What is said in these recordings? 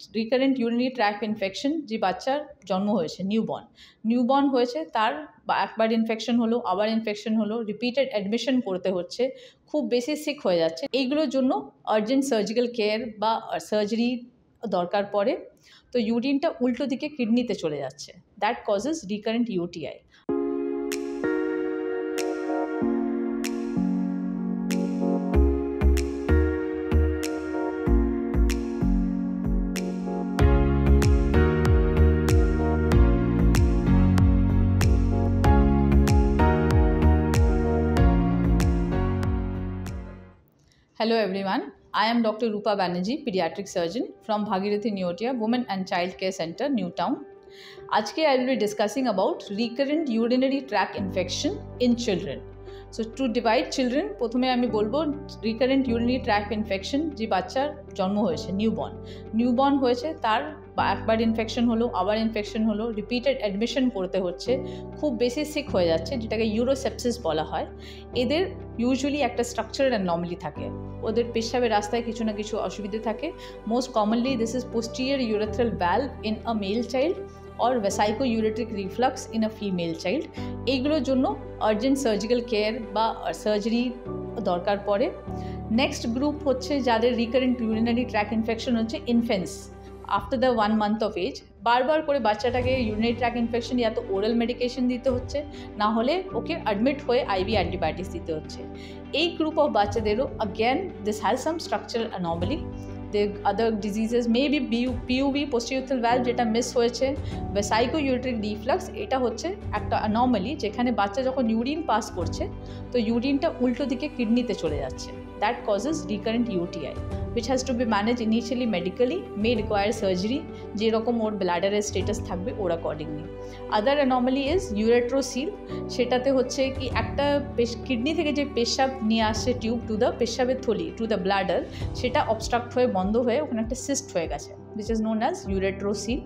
Recurrent urinary tract infection যে বাচ্চার জন্ম হয়েছে নিউবর্ন হয়েছে তার একবার ইনফেকশন হলো আবার ইনফেকশন হলো রিপিটেড অ্যাডমিশন করতে হচ্ছে খুব বেশি সিক হয়ে যাচ্ছে এইগুলোর জন্য আর্জেন্ট সার্জিক্যাল কেয়ার বা সার্জারি দরকার পড়ে তো ইউরিনটা উল্টো দিকে কিডনিতে চলে যাচ্ছে that causes recurrent UTI Hello everyone, I am Dr. Rupa Banerjee, pediatric surgeon from Bhagirathi Neotia Women and Child Care Center, New Town. Today I will be discussing about recurrent urinary tract infection in children. So to divide children, প্রথমে আমি বলবো recurrent urinary tract infection যে বাচ্চার জন্ম হয়েছে newborn হয়েছে তার একবার ইনফেকশন হলো আবার ইনফেকশন হলো রিপিটেড অ্যাডমিশন করতে হচ্ছে খুব বেশি সিক হয়ে যাচ্ছে যেটাকে ইউরোসেপসিস বলা হয় এদের ইউজুয়ালি একটা স্ট্রাকচারাল অ্যানোমালি থাকে ওদের পেশাবের রাস্তায় কিছু না কিছু অসুবিধে থাকে most commonly this is posterior urethral valve in a male child or vesico-ureteric reflux in a female child এইগুলোর জন্য আর্জেন্ট সার্জিক্যাল কেয়ার বা সার্জারি দরকার পড়ে নেক্সট গ্রুপ হচ্ছে যাদের রিকারেন্ট ইউরিনারি ট্র্যাক্ট ইনফেকশন হচ্ছে ইনফেন্টস after the 1 month of age বারবার করে বাচ্চাটাকে ইউরিনারি ট্র্যাক্ট ইনফেকশন তো ওরাল মেডিকেশন দিতে হচ্ছে না হলে ওকে অ্যাডমিট হয়ে আইভি অ্যান্টিবায়োটিক্স দিতে হচ্ছে এই গ্রুপ অফ বাচ্চাদেরও again this has some structural anomaly the other diseases maybe PUV posterior valve যেটা মিস হয়েছে vesico-ureteric reflux এটা হচ্ছে একটা অ্যানোমালি যেখানে বাচ্চা যখন ইউরিন পাস করছে তো ইউরিনটা উল্টো দিকে কিডনিতে চলে যাচ্ছে that causes recurrent UTI which has to be managed initially medically may require surgery যেরকম ওর ব্লাডারের স্ট্যাটাস থাকবে ওর অ্যাকর্ডিংলি আদার অ্যানোমালি ইজ ইউরেট্রোসিল সেটাতে হচ্ছে কি একটা কিডনি থেকে যে পেশাব নিয়ে আসছে টিউব টু দ্য পেশাবের থলি টু দ্য ব্লাডার সেটা অবস্ট্রাক্ট হয়ে বন্ধ হয়ে ওখানে একটা সিস্ট হয়ে গেছে which is known as uretrosil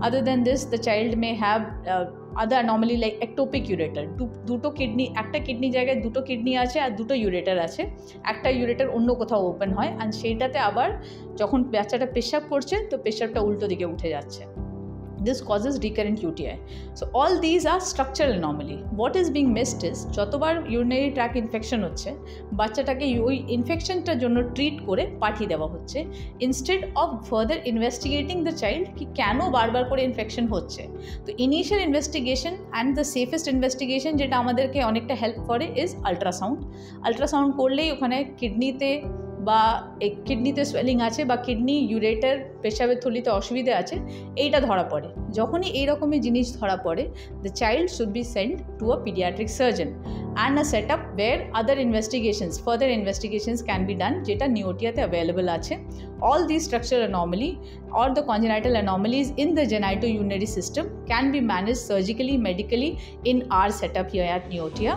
other than this the child may have other anomaly like ectopic ureter দুটো কিডনি একটা কিডনি জায়গায় দুটো কিডনি আছে আর দুটো ইউরেটার আছে একটা ইউরেটার অন্য কোথাও ওপেন হয় আর সেইটাতে আবার যখন বাচ্চাটা পেশাব করছে তো পেশাবটা উল্টো দিকে উঠে যাচ্ছে This causes recurrent UTI. So all these are structural anomaly. What is being missed is যতবার urinary tract infection হচ্ছে বাচ্চাটাকে ওই ইনফেকশনটার জন্য ট্রিট করে পাঠিয়ে দেওয়া হচ্ছে instead of further investigating the child কি কেন বারবার করে ইনফেকশন হচ্ছে তো initial investigation and the safest investigation যেটা আমাদেরকে অনেকটা হেল্প করে ইজ আল্ট্রাসাউন্ড করলেই ওখানে কিডনিতে বা কিডনিতে সোয়েলিং আছে বা কিডনি ইউরেটার পেশাবের থলিতে অসুবিধা আছে এইটা ধরা পড়ে যখনই এইরকমই জিনিস ধরা পড়ে the child should be send to a paediatric surgeon and a set up where other further investigations can be done যেটা নিওটিয়াতে অ্যাভেলেবল আছে all these structural anomaly or the congenital anomalies in the genitourinary system can be managed surgically medically in our setup here at Neotia.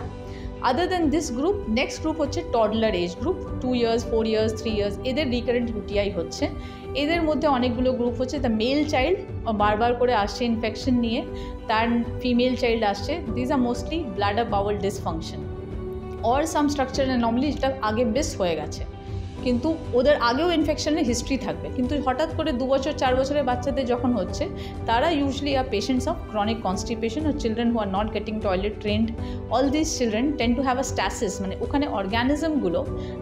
Other than this group, next group হচ্ছে toddler age group 2 years, 4 years, 3 years এদের recurrent UTI হচ্ছে এদের মধ্যে অনেকগুলো group হচ্ছে the male child বারবার করে আসছে ইনফেকশন নিয়ে তার ফিমেল চাইল্ড আসছে these are mostly bladder bowel dysfunction or some structural anomaly যেটা আগে মিস হয়ে গেছে কিন্তু ওদের আগেও ইনফেকশনের হিস্ট্রি থাকবে কিন্তু হঠাৎ করে 2 বছর 4 বছরের বাচ্চাদের যখন হচ্ছে তারা ইউজুয়ালি আর patients of chronic constipation or children who are not getting toilet trained all these children tend to have a stasis মানে ওখানে অর্গানিজমগুলো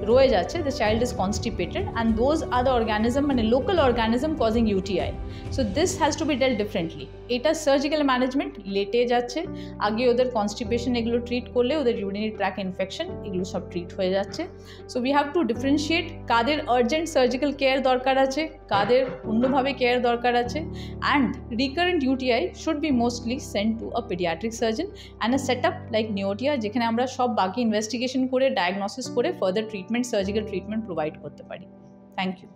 রয়ে যাচ্ছে the child is constipated and those are the organism মানে local organism causing UTI so this has to be dealt differently এটা surgical management লেটে যাচ্ছে আগে ওদের কনস্টিপেশন এগুলো ট্রিট করলে ওদের ইউরিনারি ট্র্যাক্ট ইনফেকশন এগুলো সব ট্রিট হয়ে যাচ্ছে so we have to differentiate কাদের আর্জেন্ট সার্জিক্যাল কেয়ার দরকার আছে কাদের অন্যভাবে কেয়ার দরকার আছে and recurrent UTI should be mostly send to a paediatric surgeon and a set up like Neotia যেখানে আমরা সব বাকি ইনভেস্টিগেশন করে ডায়াগনোসিস করে further treatment surgical treatment provide করতে পারি থ্যাংক ইউ